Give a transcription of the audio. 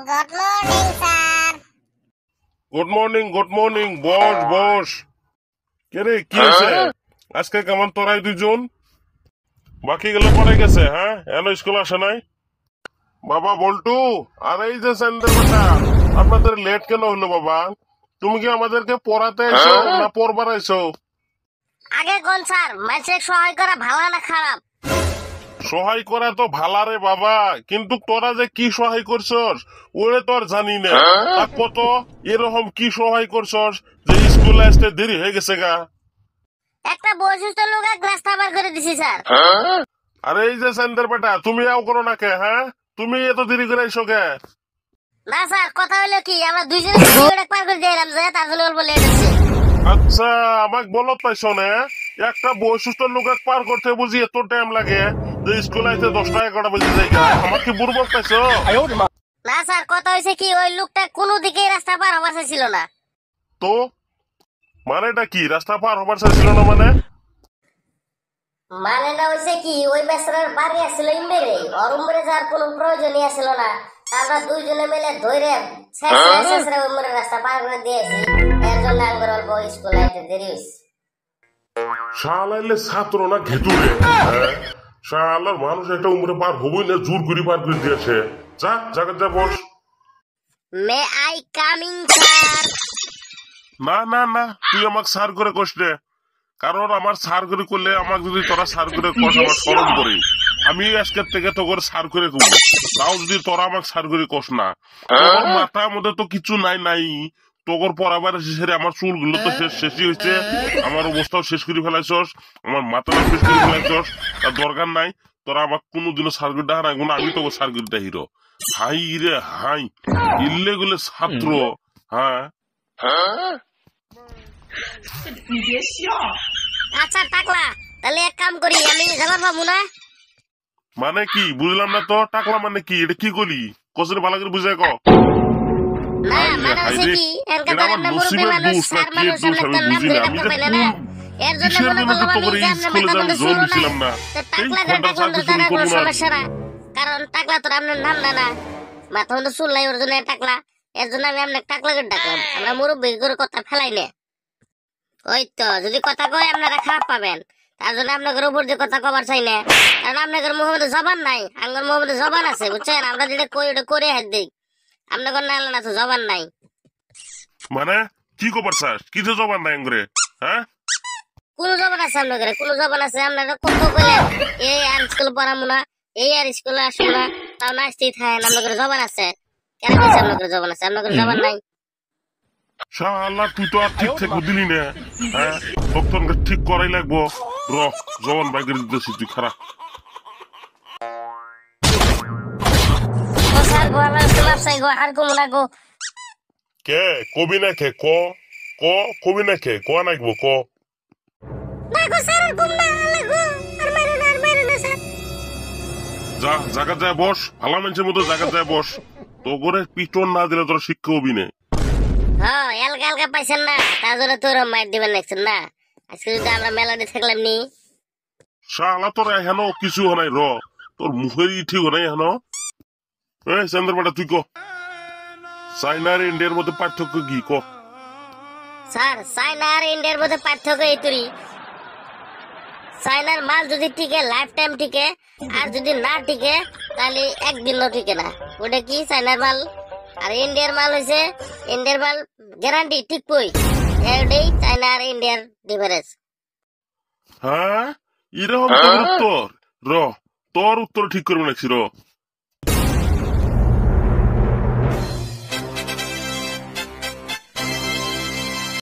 Good morning sir. Good morning boss boss. কে রে কি হয়েছে আজকে কেমন তোরাই দুজন? বাকি গেলে পড়ে গেছে হ্যাঁ এন স্কুল আসে নাই? বাবা বল্টু আর এই যে সেন্টার বেটা আপনাদের লেট কেন হলো বাবা? তুমি কি আমাদেরকে পড়াতে এসো না পড়বার এসো? আগে কোন স্যার ম্যাচে সহায় করা ভালো না খারাপ? সহায় করা তো ভালা রে বাবা, কিন্তু তোরা যে কি সহায় করছস ওরে তো আর জানি না। কত এরকম কি সহায় করছস যে স্কুলে আসতে দেরি হয়ে গেছে গা? একটা বয়সস্থ লোক এক রাস্তা পার করে দিছি স্যার। আরে এই যে সেন্টার বেটা তুমি আও করো না কে? হ্যাঁ তুমি এত দেরি করে এসো কে? না স্যার কথা হলো কি আমরা দুইজনে পার করে দিলাম যে তার জন্য বলবো লেট হচ্ছে। আচ্ছা আমাকে বলত পাইছো না একটা বয়সস্থ লোক পার করতে বুঝি এত টাইম লাগে যে স্কুলে আইতে 10টা 11টা বেজে যায়? আমার কি বুড়বক পাইছো? না স্যার কথা হয়েছে কি ওই লোকটা কোনো দিকেই রাস্তা পার হবার চাইছিল না। তো মানেটা কি রাস্তা পার হবার চাইছিল না মানে? মানে না হয়েছে কি ওই বেচারার বাড়ি আসছিল ইম্বেরে ওর উম্বেরে যাওয়ার কোনো প্রয়োজনই আসছিল না। আমরা দুইজনে মিলে ধরে শেষরে উম্বেরে রাস্তা পার করে দিয়েছি। এর জন্য আমার অল্প স্কুল আইতে দেরি হয়েছে। শালাইলে ছাত্র না ঘেটুরে? হ্যাঁ শালার মানুষ একটা উমরে পার হবই না জোর করে পার করে দিয়েছে। যা জায়গা যা boss. May I coming sir? না না না তুই আমাকে সার করে কষ্ট দে, কারণ আমার সার করে করলে আমাকে যদি তোরা সার করে কষ আমার স্মরণ করি আমি আজকের থেকে তো করে সার করে করবো। তাও যদি তোরা আমাকে সার করে কষ না, তোর মাথার মধ্যে তো কিছু নাই নাই তোর পড়াবার শেষে আমার চুলগুলো তো শেষই হয়েছে, আমার অবস্থাও শেষ করে ফেলাইছস, আমার মাথাটাও শেষ করে ফেলাইছস। তার দরকার নাই তোরা আমাকে কোনোদিনও সার করে দেখা রাখবো না, আমি তোকে সার করে হিরো। হাই রে হাই ইল্লে গুলো ছাত্র। হ্যাঁ আচ্ছা টাকলা তাহলে এক কাম করি আমি যাবার পাবো না? মানে কি বুঝলাম না তো, টাকলা মানে কি? এটা কি করি কোসের ভালো করে বুঝাই ক। না মানে হচ্ছে কি এনকা তো আমরা মুরব্বি মানুষ স্যার মানুষ আমরা তো নাম ধরে রাখতে পারি না। এর জন্য মনে করলাম আমি যে আমরা মাথা মধ্যে শুনো না তো টাকলা তো তার কোনো সমস্যা না, কারণ টাকলা তো আপনার নাম না না মাথা মধ্যে শুন নাই ওর জন্য টাকলা। এর জন্য আমি আপনাকে টাকলা করে ডাকলাম, আমরা মুরব্বি করে কথা ফেলাই না। ওই তো যদি কথা কয় আপনারা খারাপ পাবেন, তার জন্য আপনাদের উপর যে কথা কবার চাই না, কারণ আপনাদের মোহাম্মদ জবান নাই, আঙ্গর মোহাম্মদ জবান আছে বুঝছেন। আমরা যেটা কই ওটা করে হাত দিই, আপনাদের না আল্লাহ আছে জবান নাই। মানে কি কবার চাস? কিছু জবান নাই করে? হ্যাঁ কোন জবান আছে আপনাদের? কোন জবান আছে? আপনারা কত বলে এই আর স্কুল পড়াবো না, এই আর স্কুলে আসবো না, তাও না আসতেই থাকেন। আপনাদের জবান আছে কেন? বলছে আপনাদের জবান আছে, আপনাদের জবান নাই। শালা তুই তো আর ঠিক থেকে দিলি না। হ্যাঁ তোকে ঠিক করাই লাগবো। র জবান বাইকের দিতেছি তুই খারাপ। ও স্যার গো আমার স্কুল আপসাই গো আর কম লাগো। কে কবি না খে ক ক কবি না খে ক নাকবো ক। না গো স্যার আর কম না লাগো, আর মারো না স্যার। যা জায়গা যায় বস, ভালো মানুষের মতো জায়গা যায় বস। তো করে পিটন না দিলে তোর শিক্ষা হবি না। হ্যাঁ এলকা এলকা পাইছেন না, তার জন্য তোর মাইর দিবেন দেখছেন না। আজকে যদি আমরা মেলাডি থাকলাম নি শালা তোর এখানো কিছু হনাই র, তোর মুখের ঠিক হনাই এখানো। এই চন্দ্রপাটা তুই ক চাইনা আর ইন্ডিয়ার মধ্যে পার্থক্য কি ক? স্যার চায়না আর ইন্ডিয়ার মধ্যে পার্থক্য এইটুরি, চায়নার মাল যদি টিকে লাইফ টাইম টিকে, আর যদি না টিকে তাহলে একদিনও টিকে না। ওটা কি চায়নার মাল, আর ইন্ডিয়ার মাল হয়েছে ইন্ডিয়ার মাল গ্যারান্টি টিকবই। এটাই চায়না আর ইন্ডিয়ার ডিফারেন্স। হ্যাঁ এরকম তোর উত্তর? র তোর উত্তর ঠিক করবো নাকি র।